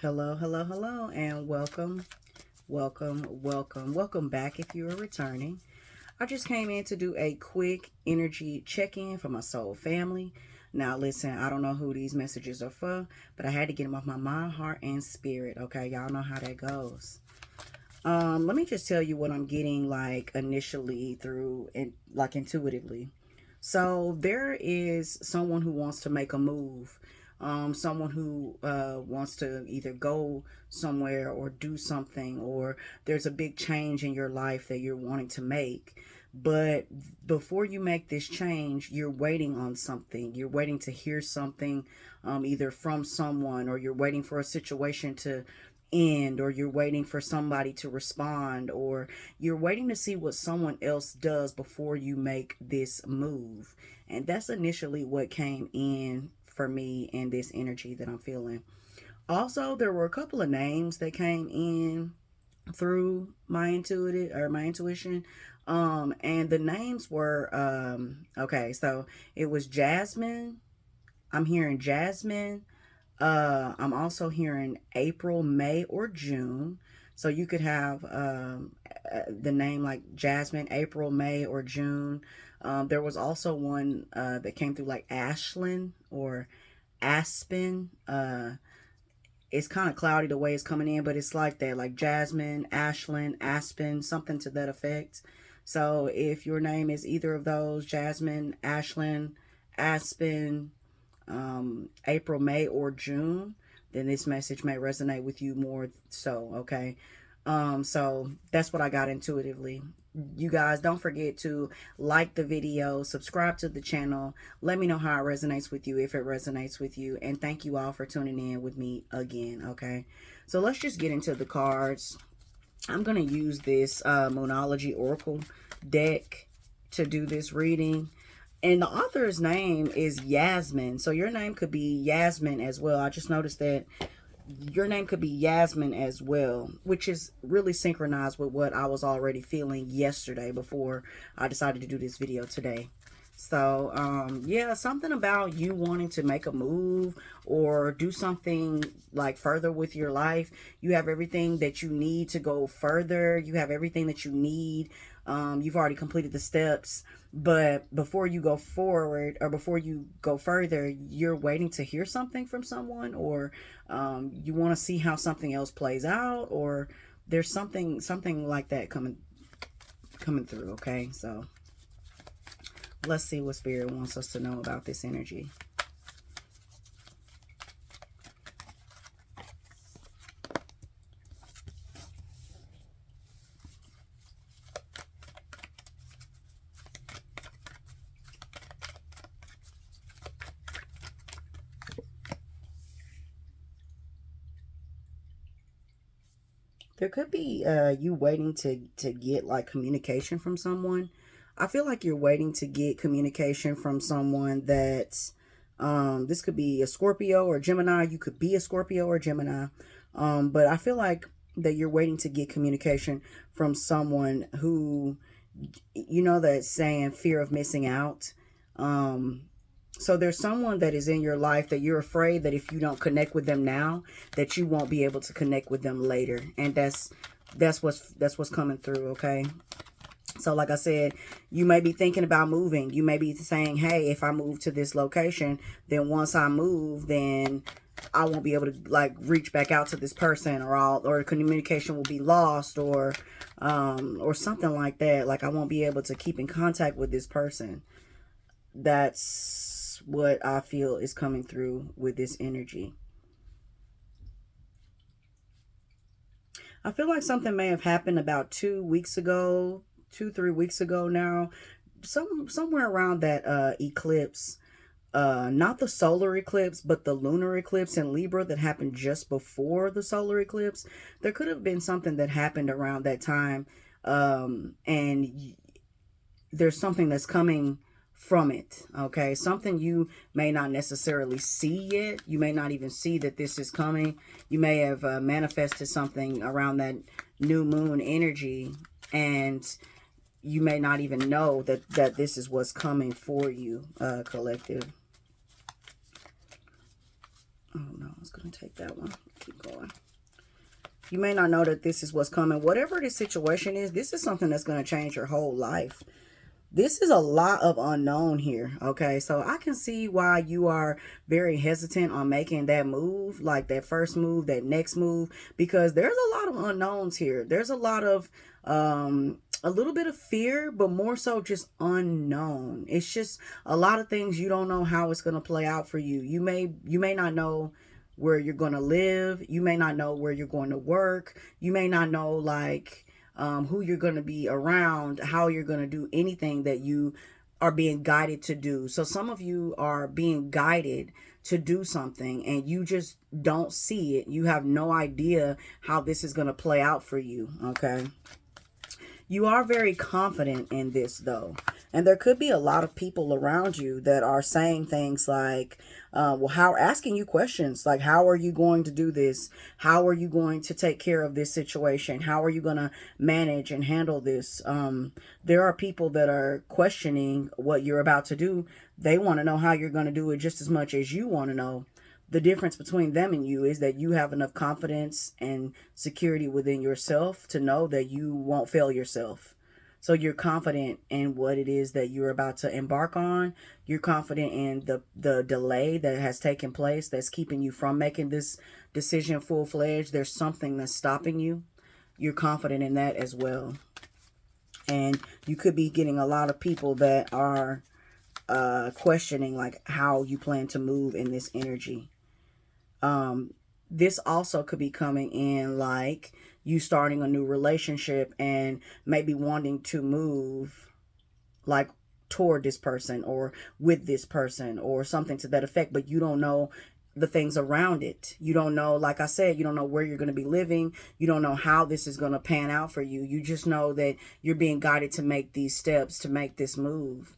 Hello, hello, hello, and welcome back if you are returning. I just came in to do a quick energy check-in for my soul family. Now, listen, I don't know who these messages are for, but I had to get them off my mind, heart, and spirit. Okay, y'all know how that goes. Let me just tell you what I'm getting like initially through and like intuitively. So there is someone who wants to make a move. Someone who wants to either go somewhere or do something, or there's a big change in your life that you're wanting to make. But before you make this change, you're waiting on something. You're waiting to hear something, either from someone, or you're waiting for a situation to end, or you're waiting for somebody to respond, or you're waiting to see what someone else does before you make this move. And that's initially what came in for me in this energy that I'm feeling. Also, there were a couple of names that came in through my intuition. And the names were okay, so it was Jasmine. I'm hearing Jasmine. I'm also hearing April, May, or June. So you could have the name like Jasmine, April, May, or June. There was also one that came through like Ashlyn or Aspen. It's kind of cloudy the way it's coming in, but it's like that, like Jasmine, Ashlyn, Aspen, something to that effect. So if your name is either of those, Jasmine, Ashlyn, Aspen, April, May, or June, then this message may resonate with you more so, okay? So that's what I got intuitively. You guys, don't forget to like the video, subscribe to the channel. Let me know how it resonates with you, if it resonates with you. And thank you all for tuning in with me again, okay? So let's just get into the cards. I'm going to use this Moonology Oracle deck to do this reading. And the author's name is Yasmin. So your name could be Yasmin as well. I just noticed that your name could be Yasmin as well, which is really synchronized with what I was already feeling yesterday before I decided to do this video today. So, yeah, something about you wanting to make a move or do something like further with your life. You have everything that you need to go further. You have everything that you need. You've already completed the steps, but before you go forward or before you go further, you're waiting to hear something from someone, or you want to see how something else plays out, or there's something like that coming through. Okay, so let's see what Spirit wants us to know about this energy. There could be you waiting to get like communication from someone. I feel like you're waiting to get communication from someone that's this could be a Scorpio or Gemini. You could be a Scorpio or Gemini. But I feel like that you're waiting to get communication from someone who, you know, that saying fear of missing out. So there's someone that is in your life that you're afraid that if you don't connect with them now, that you won't be able to connect with them later. And that's what's coming through, okay? So like I said, you may be thinking about moving. You may be saying, hey, if I move to this location, then once I move, then I won't be able to like reach back out to this person, or communication will be lost, or something like that. Like I won't be able to keep in contact with this person. That's what I feel is coming through with this energy. I feel like something may have happened about 2 weeks ago, 3 weeks ago now, somewhere around that eclipse. Not the solar eclipse, but the lunar eclipse in Libra that happened just before the solar eclipse. There could have been something that happened around that time, and there's something that's coming from it, okay? Something you may not necessarily see yet. You may not even see that this is coming. You may have manifested something around that new moon energy, and you may not even know that this is what's coming for you, collective. Oh no. was going to take that one. Keep going. You may not know that this is what's coming. Whatever this situation is, this is something that's going to change your whole life. This is a lot of unknown here, okay? So I can see why you are very hesitant on making that move, like that first move, that next move, because there's a lot of unknowns here. There's a lot of, a little bit of fear, but more so just unknown. It's just a lot of things you don't know how it's going to play out for you. You may not know where you're going to live. You may not know where you're going to work. You may not know, like, who you're going to be around, how you're going to do anything that you are being guided to do. So some of you are being guided to do something and you just don't see it. You have no idea how this is going to play out for you, okay? You are very confident in this, though. And there could be a lot of people around you that are saying things like, asking you questions like, how are you going to do this? How are you going to take care of this situation? How are you going to manage and handle this? There are people that are questioning what you're about to do. They want to know how you're going to do it just as much as you want to know. The difference between them and you is that you have enough confidence and security within yourself to know that you won't fail yourself. So you're confident in what it is that you're about to embark on. You're confident in the delay that has taken place that's keeping you from making this decision full-fledged. There's something that's stopping you. You're confident in that as well. And you could be getting a lot of people that are questioning like how you plan to move in this energy. This also could be coming in like you starting a new relationship and maybe wanting to move like toward this person or with this person or something to that effect, but you don't know the things around it. You don't know, like I said, you don't know where you're going to be living. You don't know how this is going to pan out for you. You just know that you're being guided to make these steps, to make this move.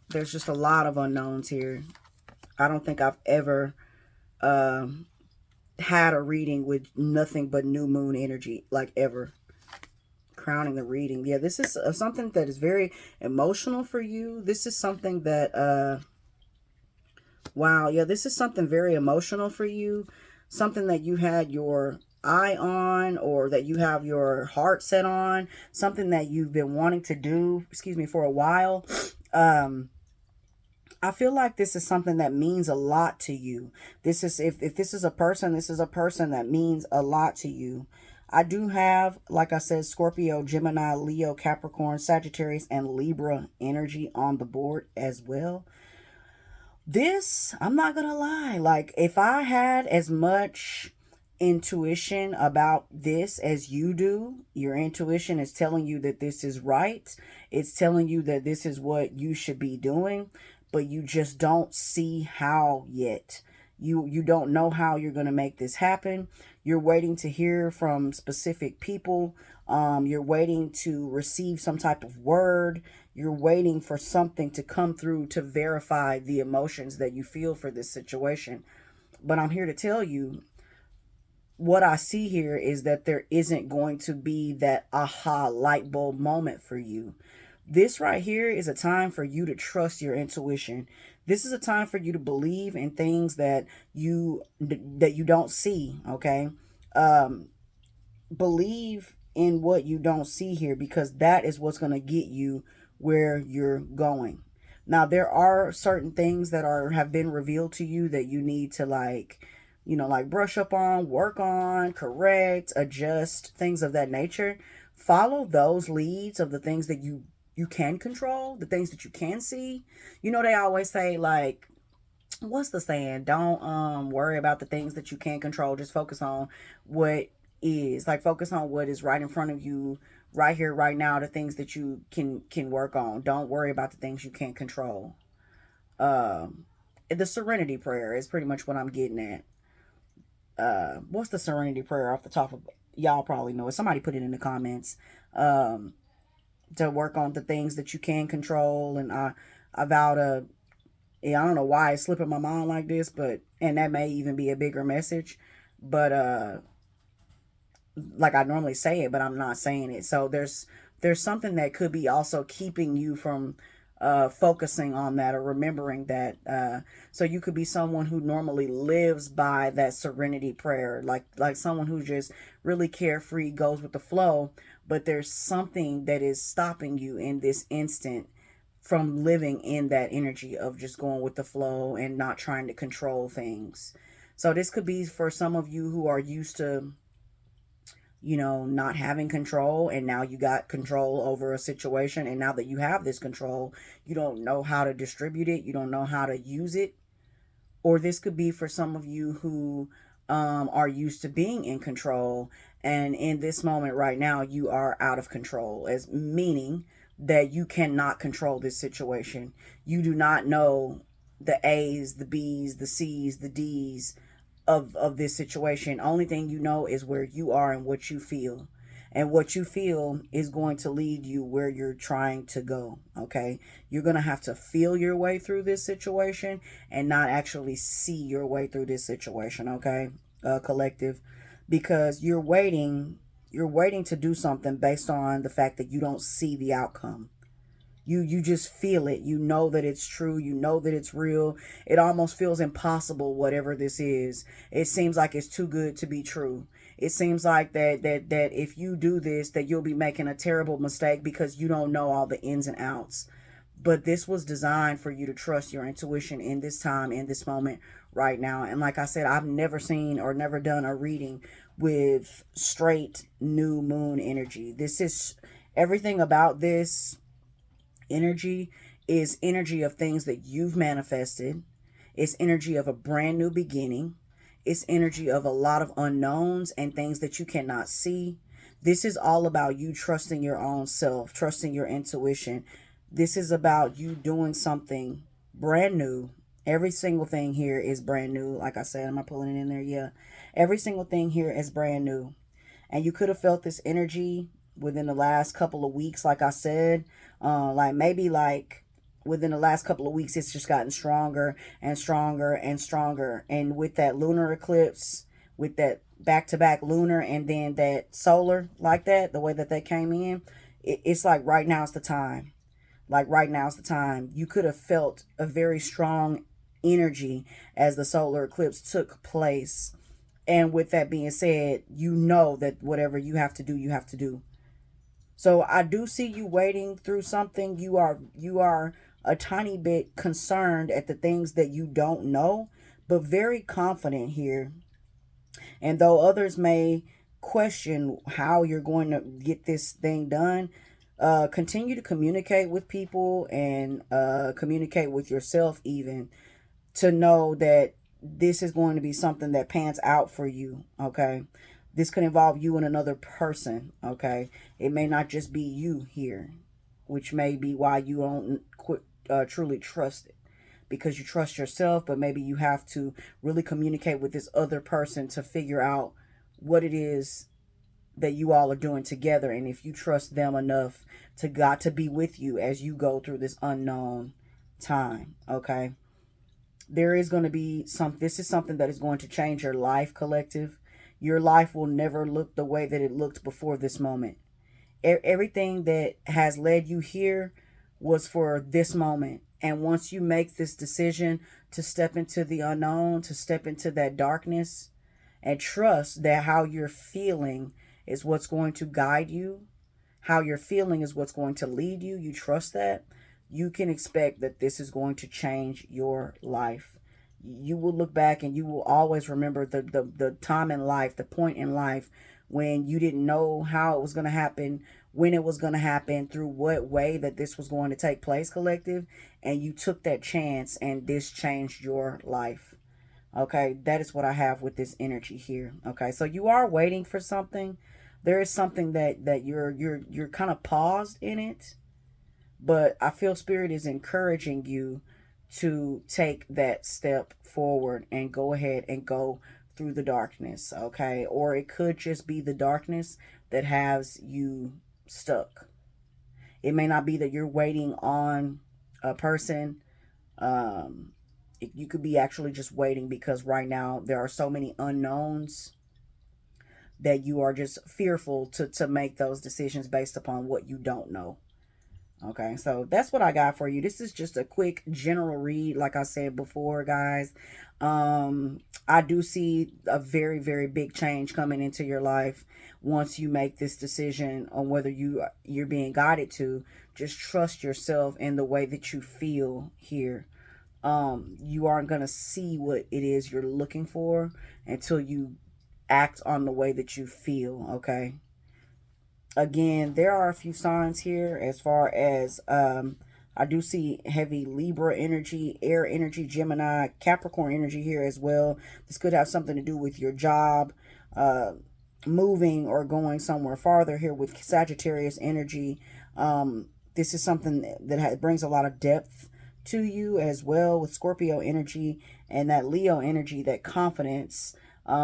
There's just a lot of unknowns here. I don't think I've ever had a reading with nothing but new moon energy, like ever. Crowning the reading. Yeah, this is something that is very emotional for you. This is something that, wow, yeah, this is something very emotional for you. Something that you had your eye on or that you have your heart set on. Something that you've been wanting to do, for a while. I feel like this is something that means a lot to you. This is, if this is a person, this is a person that means a lot to you. I do have, like I said, Scorpio, Gemini, Leo, Capricorn, Sagittarius, and Libra energy on the board as well. This, I'm not going to lie, like if I had as much intuition about this as you do, your intuition is telling you that this is right. It's telling you that this is what you should be doing, but you just don't see how yet. You don't know how you're going to make this happen. You're waiting to hear from specific people. You're waiting to receive some type of word. You're waiting for something to come through to verify the emotions that you feel for this situation. But I'm here to tell you, what I see here is that there isn't going to be that aha light bulb moment for you. This right here is a time for you to trust your intuition. This is a time for you to believe in things that you don't see, okay? Believe in what you don't see here, because that is what's going to get you where you're going. Now, there are certain things that have been revealed to you that you need to like brush up on, work on, correct, adjust, things of that nature. Follow those leads of the things that you can control, the things that you can see. You know, they always say, like, what's the saying? Don't worry about the things that you can't control. Just focus on what is. Like, focus on what is right in front of you, right here, right now, the things that you can work on. Don't worry about the things you can't control. The Serenity Prayer is pretty much what I'm getting at. What's the Serenity Prayer off the top of, y'all probably know it. Somebody put it in the comments. To work on the things that you can control. And I vow to, I don't know why it's slipping my mind like this, but, and that may even be a bigger message, but, like I normally say it, but I'm not saying it. So there's something that could be also keeping you from, focusing on that or remembering that. So you could be someone who normally lives by that serenity prayer, like someone who just really carefree, goes with the flow, but there's something that is stopping you in this instant from living in that energy of just going with the flow and not trying to control things. So this could be for some of you who are used to, not having control, and now you got control over a situation, and now that you have this control, you don't know how to distribute it, you don't know how to use it. Or this could be for some of you who are used to being in control, and in this moment right now you are out of control, as meaning that you cannot control this situation. You do not know the A's, the B's, the C's, the D's of this situation. Only thing you know is where you are and what you feel. And what you feel is going to lead you where you're trying to go. Okay. You're going to have to feel your way through this situation and not actually see your way through this situation. Okay. Collective, because you're waiting to do something based on the fact that you don't see the outcome. You just feel it. You know that it's true. You know that it's real. It almost feels impossible, whatever this is. It seems like it's too good to be true. It seems like that if you do this, that you'll be making a terrible mistake because you don't know all the ins and outs. But this was designed for you to trust your intuition in this time, in this moment right now. And like I said, I've never seen or never done a reading with straight new moon energy. This is everything about this energy is energy of things that you've manifested. It's energy of a brand new beginning. It's energy of a lot of unknowns and things that you cannot see. This is all about you trusting your own self, trusting your intuition. This is about you doing something brand new. Every single thing here is brand new. Like I said, am I pulling it in there? Yeah. Every single thing here is brand new. And you could have felt this energy within the last couple of weeks, like I said. Like within the last couple of weeks, it's just gotten stronger and stronger and stronger. And with that lunar eclipse, with that back-to-back lunar and then that solar, like that, the way that they came in, it's like right now is the time. Like right now is the time. You could have felt a very strong energy as the solar eclipse took place. And with that being said, you know that whatever you have to do, you have to do. So I do see you waiting through something. You are a tiny bit concerned at the things that you don't know, but very confident here. And though others may question how you're going to get this thing done, continue to communicate with people and communicate with yourself even, to know that this is going to be something that pans out for you. Okay. This could involve you and another person. Okay. It may not just be you here, which may be why you don't truly trust it, because you trust yourself, but maybe you have to really communicate with this other person to figure out what it is that you all are doing together, and if you trust them enough to God to be with you as you go through this unknown time. Okay. There is going to be this is something that is going to change your life, collective. Your life will never look the way that it looked before this moment. Everything that has led you here was for this moment. And once you make this decision to step into the unknown, to step into that darkness, and trust that how you're feeling is what's going to guide you, how you're feeling is what's going to lead you, you trust that, you can expect that this is going to change your life. You will look back and you will always remember the time in life, the point in life when you didn't know how it was going to happen, when it was going to happen, through what way that this was going to take place, collective. And you took that chance and this changed your life. Okay, that is what I have with this energy here. Okay, so you are waiting for something. There is something that you're kind of paused in it. But I feel Spirit is encouraging you to take that step forward and go ahead and go through the darkness, okay? Or it could just be the darkness that has you stuck. It may not be that you're waiting on a person. You could be actually just waiting because right now there are so many unknowns that you are just fearful to make those decisions based upon what you don't know. Okay, so that's what I got for you. This is just a quick general read, like I said before, guys. I do see a very, very big change coming into your life once you make this decision on whether you're being guided to. Just trust yourself in the way that you feel here. You aren't gonna see what it is you're looking for until you act on the way that you feel. Okay. Again, there are a few signs here as far as I do see heavy Libra energy, air energy, Gemini, Capricorn energy here as well. This could have something to do with your job, moving or going somewhere farther here with Sagittarius energy. This is something that brings a lot of depth to you as well with Scorpio energy, and that Leo energy, that confidence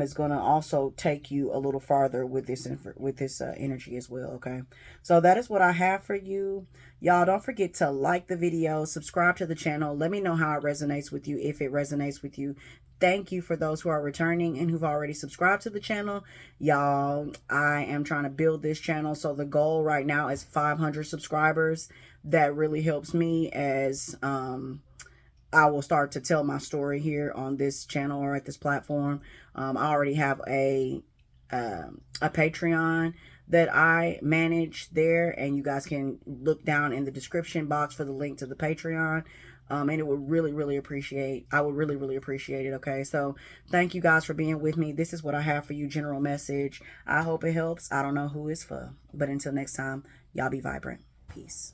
is going to also take you a little farther with this energy as well. Okay, so that is what I have for you, y'all. Don't forget to like the video, subscribe to the channel. Let me know how it resonates with you, if it resonates with you. Thank you for those who are returning and who've already subscribed to the channel. Y'all, I am trying to build this channel, so the goal right now is 500 subscribers. That really helps me as I will start to tell my story here on this channel or at this platform. I already have a Patreon that I manage there, and you guys can look down in the description box for the link to the Patreon. And it would really, really appreciate, I would really, really appreciate it. Okay, so thank you guys for being with me. This is what I have for you, general message. I hope it helps. I don't know who it's for, but until next time, y'all be vibrant. Peace.